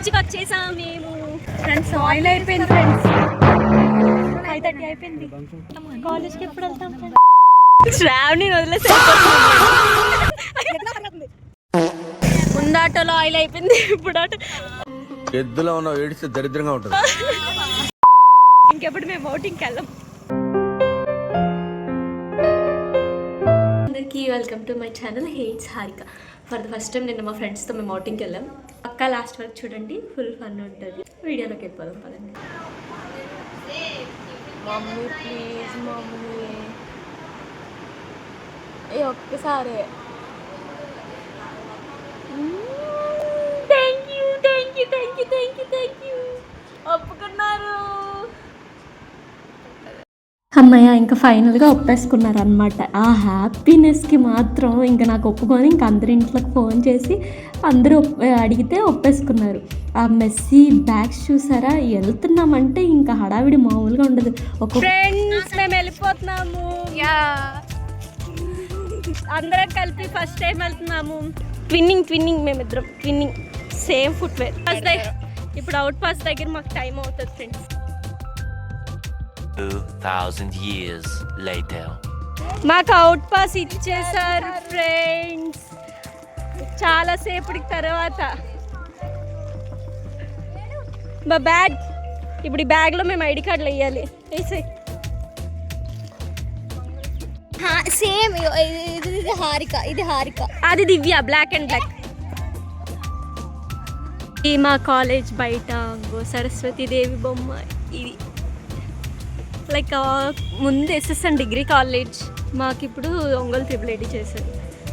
బీచ్కి వచ్చేసాం మేము. ఫ్రెండ్స్ ఆయిల్ అయిపోయింది ఫ్రెండ్స్. 5:30 అయిపోయింది. కాలేజ్కి ఎప్పుడు వెళ్తాం? శ్రావణి వదిలేసి ముందాటోలో ఆయిల్ అయిపోయింది. ఇప్పుడు ఆటో ఎద్దులో ఉన్న ఏడిస్తే దరిద్రంగా ఉంటుంది. ఇంకెప్పుడు మేము ఓటింగ్కి వెళ్ళాం. అందరికీ వెల్కమ్ టు మై ఛానల్ హేట్స్ Harika. For the first time నిన్న మా ఫ్రెండ్స్తో మేము అవుటింగ్కి వెళ్ళాం. పక్కా లాస్ట్ వరకు చూడండి, ఫుల్ ఫన్ ఉంటుంది. వీడియోలోకి వెళ్ళిపోదాం పదండి. మమ్మీ ప్లీజ్ మమ్మీ, ఒక్కసారి థ్యాంక్ యూ ఒప్పుకున్నారు. అమ్మయ్య, ఇంకా ఫైనల్గా ఒప్పేసుకున్నారు అనమాట. ఆ హ్యాపీనెస్కి మాత్రం ఇంకా నాకు ఒప్పుకొని ఇంకా అందరి ఇంట్లోకి ఫోన్ చేసి అందరూ అడిగితే ఒప్పేసుకున్నారు. ఆ మెస్సీ బ్యాగ్స్ చూసారా, వెళ్తున్నామంటే ఇంకా హడావిడి మామూలుగా ఉండదు. ఒక ఫ్రెండ్స్ మేము వెళ్ళిపోతున్నాము, అందరం కలిపి ఫస్ట్ టైం వెళ్తున్నాము. ట్విన్నింగ్ మేమిద్దరం ట్విన్నింగ్, సేమ్ ఫుట్వేర్. ఇప్పుడు అవుట్ పాస్ దగ్గర మాకు టైం అవుతుంది ఫ్రెండ్స్. 2000 years later. మాకు అవుట్ పాస్ ఇచ్చేసారు ఫ్రెండ్స్, చాలా సేపటికి తర్వాత. మా బ్యాగ్, ఇప్పుడు ఈ బ్యాగ్లో మేము ఐడి కార్డులు వేయాలి. వేసే సేమ్ ఇది హారిక, ఇది హారిక, అది దివ్య. Black and black. ఈ మా కాలేజ్ బయట సరస్వతి దేవి బొమ్మ. ఇది లైక్ ముందు ఎస్ఎస్ఎన్ డిగ్రీ కాలేజ్, మాకు ఇప్పుడు ఒంగోలు ట్రిపుల్ చేశారు.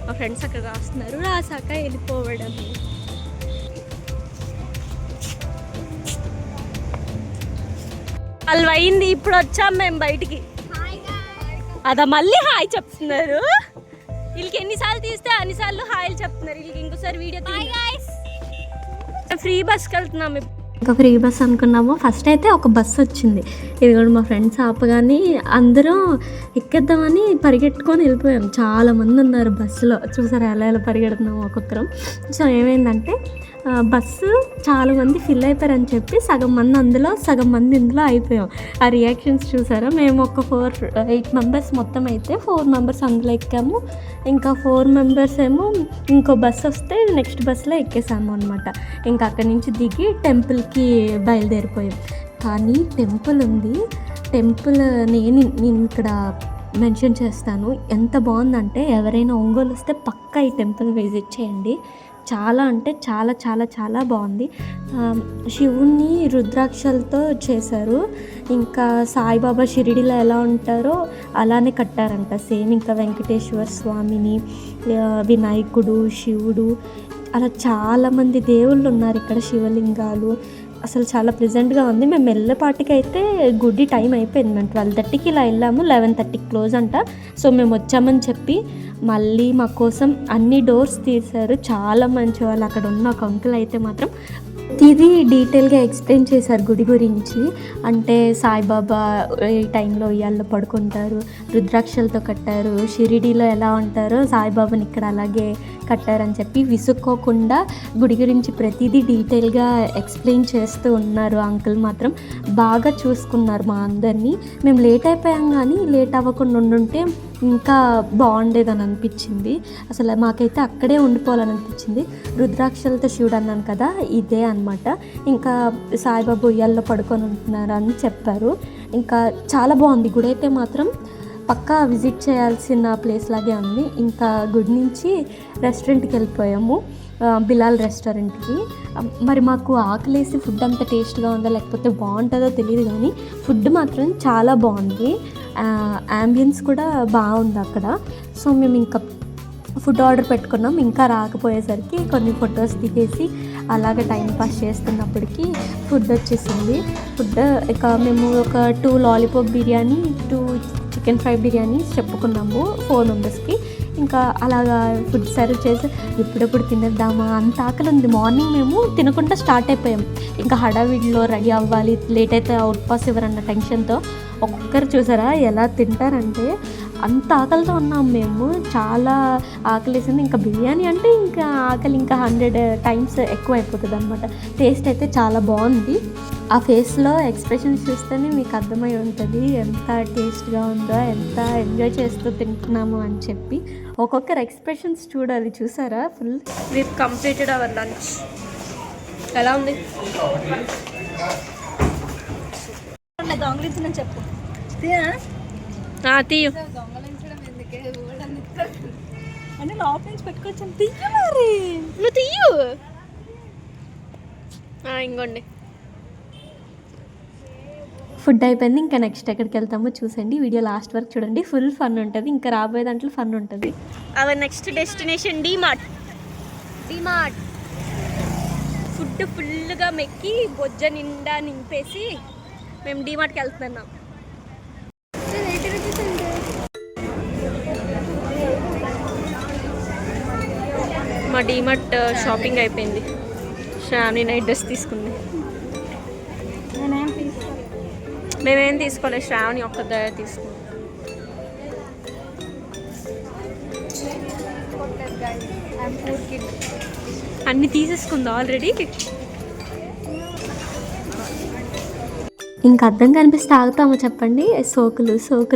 మా ఫ్రెండ్స్ అక్కడ రాస్తున్నారు, రాసాక వెళ్ళిపోవడం. వాళ్ళు అయింది, ఇప్పుడు వచ్చాం మేము బయటికి. అదా మళ్ళీ హాయ్ చెప్తున్నారు. వీళ్ళకి ఎన్నిసార్లు తీస్తే అన్నిసార్లు హాయిలు చెప్తున్నారు. వీళ్ళకి ఇంకోసారి వీడియో ఫ్రీ బస్కి వెళ్తున్నాము. ఇంకా ఫ్రీ బస్ అనుకున్నాము. ఫస్ట్ అయితే ఒక బస్సు వచ్చింది, ఇది కూడా మా ఫ్రెండ్స్ ఆపగానే అందరం ఎక్కేద్దామని పరిగెట్టుకొని వెళ్ళిపోయాం. చాలామంది ఉన్నారు బస్సులో, చూసారు ఎలా పరిగెడుతున్నాము ఒక్కొక్కరం. సో ఏమైందంటే బస్సు చాలామంది ఫిల్ అయిపోయారని చెప్పి సగం మంది అందులో, సగం మంది ఇందులో అయిపోయాం. ఆ రియాక్షన్స్ చూసారా. మేము ఒక 8 మెంబర్స్ మొత్తం అయితే 4 మెంబర్స్ అందులో ఎక్కాము. ఇంకా 4 మెంబర్స్ ఏమో ఇంకో బస్సు వస్తే నెక్స్ట్ బస్సులో ఎక్కేసాము అనమాట. ఇంకా అక్కడి నుంచి దిగి టెంపుల్కి బయలుదేరిపోయాం. కానీ టెంపుల్ ఉంది, టెంపుల్ నేను ఇక్కడ మెన్షన్ చేస్తాను. ఎంత బాగుందంటే ఎవరైనా ఒంగోలు వస్తే పక్కా ఈ టెంపుల్ విజిట్ చేయండి. చాలా అంటే చాలా చాలా చాలా బాగుంది. శివుణ్ణి రుద్రాక్షలతో చేశారు. ఇంకా సాయిబాబా షిరిడిలో ఎలా ఉంటారో అలానే కట్టారంట సేమ్. ఇంకా వెంకటేశ్వర స్వామిని, వినాయకుడు, శివుడు, అలా చాలామంది దేవుళ్ళు ఉన్నారు ఇక్కడ, శివలింగాలు. అసలు చాలా ప్లెజెంట్గా ఉంది. మేము వెళ్ళేపాటికి అయితే గుడి టైం అయిపోయింది. మేము 12:30కి ఇలా వెళ్ళాము, 11:30కి క్లోజ్ అంట. సో మేము వచ్చామని చెప్పి మళ్ళీ మా కోసం అన్ని డోర్స్ తీశారు. చాలా మంచి వాళ్ళు. అక్కడ ఉన్న ఒక అంకుల్ అయితే మాత్రం ఇది డీటెయిల్గా ఎక్స్ప్లెయిన్ చేశారు గుడి గురించి. అంటే సాయిబాబా ఈ టైంలో ఉయ్యాల్లో పడుకుంటారు, రుద్రాక్షలతో కట్టారు, షిరిడీలో ఎలా ఉంటారో సాయిబాబాని ఇక్కడ అలాగే కట్టారని చెప్పి విసుక్కోకుండా గుడి గురించి ప్రతిదీ డీటెయిల్గా ఎక్స్ప్లెయిన్ చేస్తూ ఉన్నారు. అంకుల్ మాత్రం బాగా చూసుకున్నారు మా అందరినీ. మేము లేట్ అయిపోయాం, కానీ లేట్ అవ్వకుండా ఉండుంటే ఇంకా బాగుండేదని అనిపించింది. అసలు మాకైతే అక్కడే ఉండిపోవాలని అనిపించింది. రుద్రాక్షలతో శివుడు అన్నాను కదా, ఇదే అనమాట. ఇంకా సాయిబాబా ఉయ్యాల్లో పడుకొని ఉంటున్నారు అని చెప్పారు. ఇంకా చాలా బాగుంది గుడి అయితే మాత్రం. పక్కా విజిట్ చేయాల్సిన ప్లేస్ లాగే ఉంది. ఇంకా గుడి నుంచి రెస్టారెంట్కి వెళ్ళిపోయాము, బిలాల్ రెస్టారెంట్కి. మరి మాకు ఆకలేసి ఫుడ్ అంత టేస్ట్గా ఉందో లేకపోతే బాగుంటుందో తెలియదు, కానీ ఫుడ్ మాత్రం చాలా బాగుంది. యాంబియన్స్ కూడా బాగుంది అక్కడ. సో మేము ఇంకా ఫుడ్ ఆర్డర్ పెట్టుకున్నాం. ఇంకా రాకపోయేసరికి కొన్ని ఫొటోస్ దిగేసి అలాగే టైం పాస్ చేస్తున్నప్పటికీ ఫుడ్ వచ్చేసింది. ఫుడ్ ఇక మేము ఒక 2 lollipop biryani, 2 chicken fry biryani చెప్పుకున్నాము 4 మెంబర్స్కి. ఇంకా అలాగా ఫుడ్ సర్వ్ చేసి ఎప్పుడెప్పుడు తినేద్దామా అంత ఆకలి ఉంది. మార్నింగ్ మేము తినకుండా స్టార్ట్ అయిపోయాం. ఇంకా హడావిడిలో రెడీ అవ్వాలి, లేట్ అయితే అవుట్ పాస్ ఇవ్వరన్న టెన్షన్తో ఒక్కొక్కరు చూసారా ఎలా తింటారంటే అంత ఆకలితో ఉన్నాం మేము, చాలా ఆకలేసింది. ఇంకా బిర్యానీ అంటే ఇంకా ఆకలి ఇంకా 100 టైమ్స్ ఎక్కువ అయిపోతుంది అనమాట. టేస్ట్ అయితే చాలా బాగుంది. ఆ ఫేస్లో ఎక్స్ప్రెషన్స్ చూస్తేనే మీకు అర్థమై ఉంటుంది ఎంత టేస్ట్గా ఉందో, ఎంత ఎంజాయ్ చేస్తూ తింటున్నాము అని చెప్పి. ఒక్కొక్కరు ఎక్స్ప్రెషన్స్ చూడాలి, చూసారా? Full with completed hour lunch. ఎలా ఉంది? దొంగలించిన చెప్పు తీయు అని లోపల నుంచి పెట్టుకొచ్చాను. తీయ మరి నువ్వు తీయు. ఇంకోండి ఫుడ్ అయిపోయింది. ఇంకా నెక్స్ట్ ఎక్కడికి వెళ్తామో చూసండి, వీడియో లాస్ట్ వరకు చూడండి. ఫుల్ ఫన్ ఉంటుంది, ఇంకా రాబోయే దాంట్లో ఫన్ ఉంటుంది. Our next destination DMart. Food ఫుల్గా మెక్కి బొజ్జ నిండా నింపేసి మేము డీమార్ట్కి వెళ్తున్నాం. మా డీమార్ట్ షాపింగ్ అయిపోయింది. శ్రావణి నైట్ డ్రెస్ తీసుకుంది. మేమేం తీసుకోలేదు, శ్రావణి ఒక్క దగ్గర తీసుకుంది. అన్నీ తీసేసుకుందా ఆల్రెడీ. ఇంకా అర్థం కనిపిస్తే ఆగుతామో చెప్పండి? సోకులు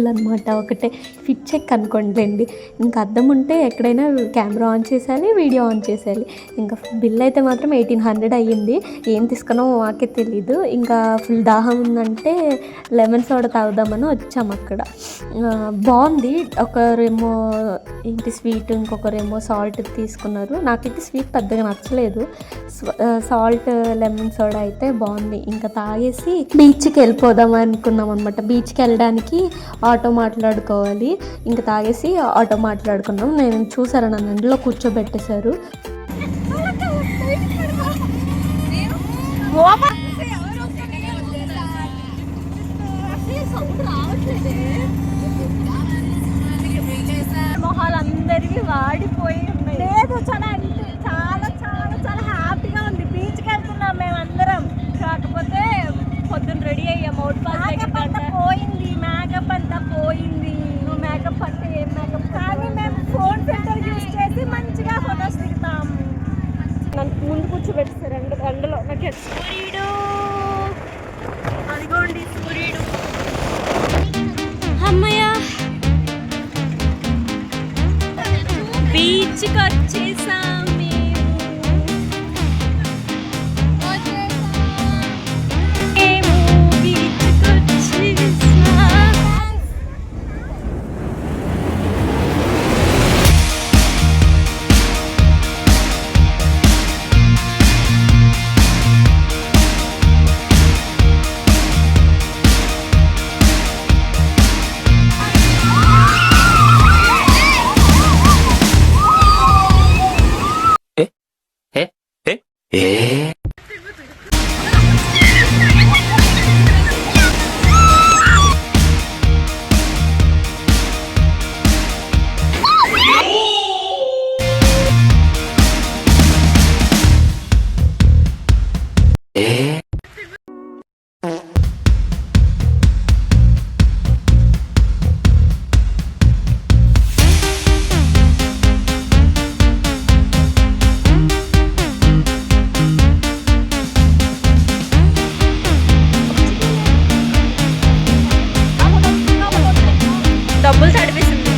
అనమాట. ఒకటే ఫిట్ చెక్ అనుకోండి. ఇంకా అర్థం ఉంటే ఎక్కడైనా కెమెరా ఆన్ చేసేయాలి, వీడియో ఆన్ చేసేయాలి. ఇంకా బిల్ అయితే మాత్రం 1800 అయ్యింది. ఏం తీసుకున్నామో మాకే తెలీదు. ఇంకా ఫుల్ దాహం ఉందంటే లెమన్ సోడా తాగుదామని వచ్చాము. అక్కడ బాగుంది. ఒకరేమో ఏంటి స్వీట్, ఇంకొకరేమో సాల్ట్ తీసుకున్నారు. నాకైతే స్వీట్ పెద్దగా నచ్చలేదు. సాల్ట్ లెమన్ సోడా అయితే బాగుంది. ఇంకా తాగేసి బీచ్కి వెళ్ళిపోదాం అనుకున్నాం అనమాట. బీచ్కి వెళ్ళడానికి ఆటో మాట్లాడుకోవాలి. ఇంకా తాగేసి ఆటో మాట్లాడుకున్నాం. నేను చూసారా, నన్ను ఇంట్లో కూర్చోబెట్టేశారు. మొహాలందరివి వాడిపోయి ఉన్నాయి. లేదు, చాలా చాలా చాలా చాలా హ్యాపీగా ఉంది. బీచ్కి వెళ్తున్నాం మేమందరం. కాకపోతే పొద్దున్న రెడీ అయ్యాము. అవుట్ పాస్ పోయింది, మేకప్ అంతా పోయింది. నువ్వు మేకప్ అంటే ఏం మేకప్? కానీ మేము ఫోన్ ఫిల్టర్ యూజ్ చేసి మంచిగా ఫొటోస్ దిగుతాము. నన్ను ముందు కూర్చోబెట్టారు ఎండలో. నాకు సూర్యుడు, అదిగోండి సూర్యుడు. అమ్మయ్య, బీచ్కి వచ్చేసాం. డబ్బులు తడిపేసింది.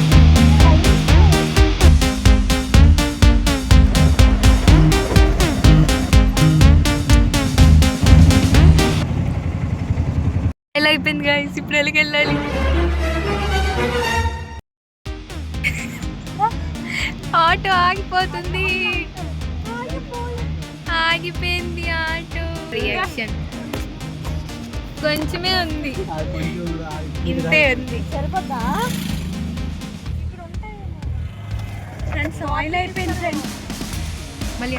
ఎలా అయిపోయింది గాయ్స్, ఇప్పుడు వెళ్ళాలి. ఆటో ఆగిపోతుంది. ఆగిపోయింది ఆటో. రియాక్షన్ కొంచెమే ఉంది, ఇంతే ఉంది. సరిపోతా ఫ్రెండ్స్? ఆయిల్ అయిపోయింది ఫ్రెండ్స్. మళ్ళీ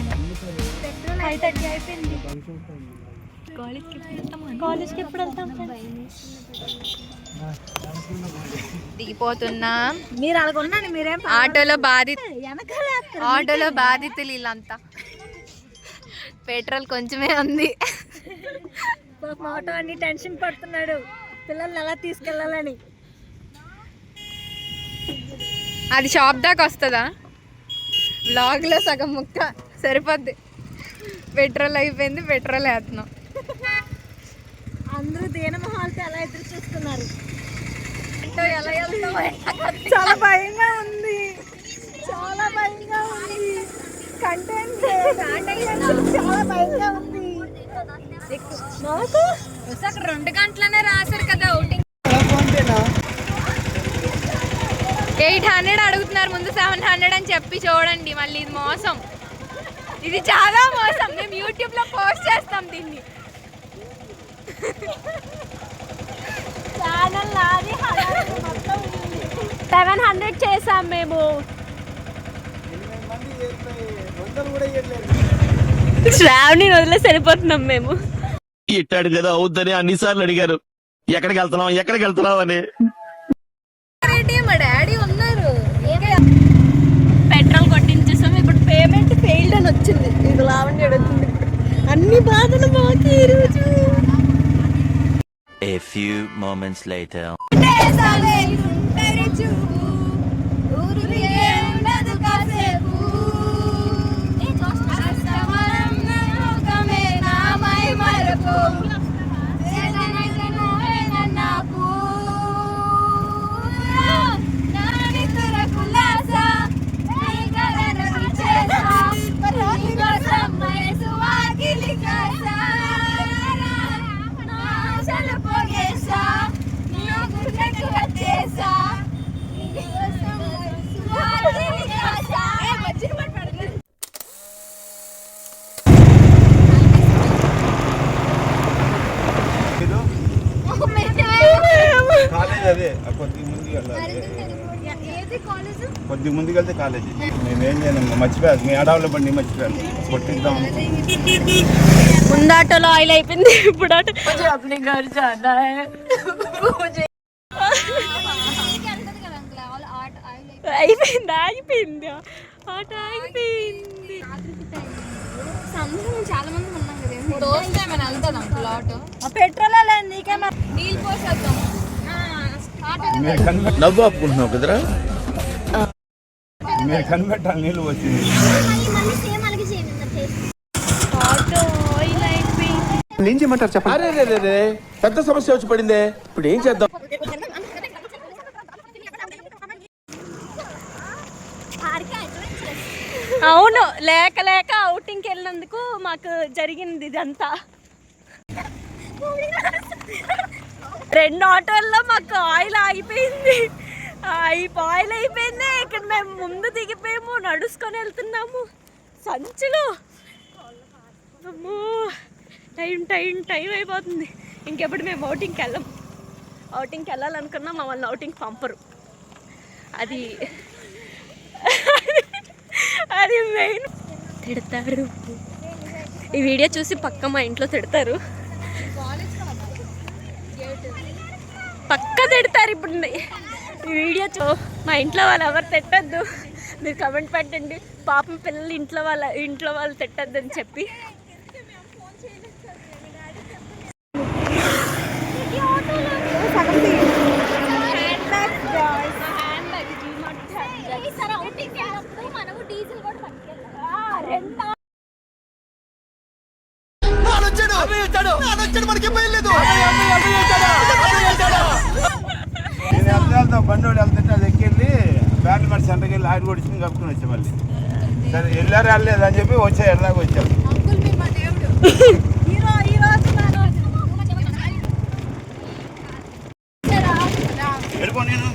పెట్రోల్ 5:30 అయిపోయింది. కాలేజ్కి ఎప్పుడు వెళ్తాం ఫ్రెండ్స్? దిగిపోతున్నాం. మీరు అలాగొన్నాను. మీరేం ఆటోలో బాధితులు వీళ్ళంతా. పెట్రోల్ కొంచెమే ఉంది. ఆటో అన్ని టెన్షన్ పడుతున్నాడు పిల్లల్ని ఎలా తీసుకెళ్ళాలని. అది షాప్ దాకా వస్తుందా? బ్లాగ్లో సగం ముక్క సరిపోద్ది. పెట్రోల్ అయిపోయింది, పెట్రోల్ వేస్తున్నాం. అందరూ దేనమహాలతో ఎలా ఎదురు చూస్తున్నారు. ఎలా వెళ్తామో చాలా భయంగా ఉంది, చాలా భయంగా ఉంది. కంటెంట్ చాలా భయంగా ఉంది నాకు. అక్కడ 2 గంటలనే రాశారు కదా outing. 800 అడుగుతున్నారు, ముందు 700 అని చెప్పి చూడండి. మళ్ళీ ఇది మోసం, ఇది చాలా మోసం. మేము యూట్యూబ్ లో పోస్ట్ చేస్తాం దీన్ని. ఛానల్ నాది 700 చేసాం మేము. శ్రావణి వదిలే సరిపోతున్నాం మేము. ఇట్టాడు కదా అవుద్దని అన్నిసార్లు అడిగారు, ఎక్కడికి వెళ్తున్నావు అని. మా డాడీ ఉన్నారు. పెట్రోల్ కొట్టించేసాం. ఇప్పుడు పేమెంట్ ఫెయిల్డ్ అని వచ్చింది. ఇది లావణ్య అడుగుతుంది. అన్ని బాధలు మాకు ఈరోజు. A few moments later. College అదే కొద్ది ముందుకు వెళ్తే కాలేజీ. నేనేం చేయను, మర్చిపోయాను. మీ అడవుల బండి మర్చిపోయాను, కొట్టిద్దాం. ముందాటోలో ఆయిల్ అయిపోయింది. ఇప్పుడు అయిపోయింది, ఆగిపోయింది, ఆట ఆగిపోయింది. చాలా మంది ఉన్నాం కదా, దోస్తే ఏమైనా వెళ్తాం అంకుల్ ఆటో. పెట్రోల్ నీకేమో నీళ్ళు పోసేద్దాం. నవ్వు ఆపుకుంటున్నావు కదరా. మీరు కనిపెట్టాలి, నీళ్ళు వచ్చింది. ఏం చేయమంటారు చెప్పండి. అరే రే రే, పెద్ద సమస్య వచ్చి పడిందే, ఇప్పుడు ఏం చేద్దాం? అవును, లేక లేక అవుటింగ్కి వెళ్ళినందుకు మాకు జరిగింది ఇదంతా. 2 ఆటోల్లో మాకు ఆయిల్ ఆగిపోయింది. ఆయిల్ అయిపోయింది. ఇక్కడ మేము ముందు దిగిపోయాము, నడుచుకొని వెళ్తున్నాము సంచులు. అమ్మో, టైం అయిపోతుంది. ఇంకెప్పుడు మేము అవుటింగ్కి వెళ్ళాలనుకున్నా మమ్మల్ని అవుటింగ్ పంపరు. అది మెయిన్. తిడతారు. ఈ వీడియో చూసి పక్క మా ఇంట్లో తిడతారు, పక్క తిడతారు. ఇప్పుడు ఈ వీడియో మా ఇంట్లో వాళ్ళు ఎవరు తిట్టద్దు, మీరు కమెంట్ పెట్టండి. పాపం పిల్లలు ఇంట్లో వాళ్ళు తిట్టద్దు అని చెప్పి. వెళ్తాం, బండి వాడు వెళ్తుంటే అది ఎక్కెళ్ళి బ్యాన్ మరి సెంటర్కి వెళ్ళి ఆయిల్ కొడిచి కప్పుకొని వచ్చాం. మళ్ళీ సరే వెళ్ళారు వెళ్ళలేదు అని చెప్పి ఎడదాకా వచ్చాం. వెళ్ళిపో నేను.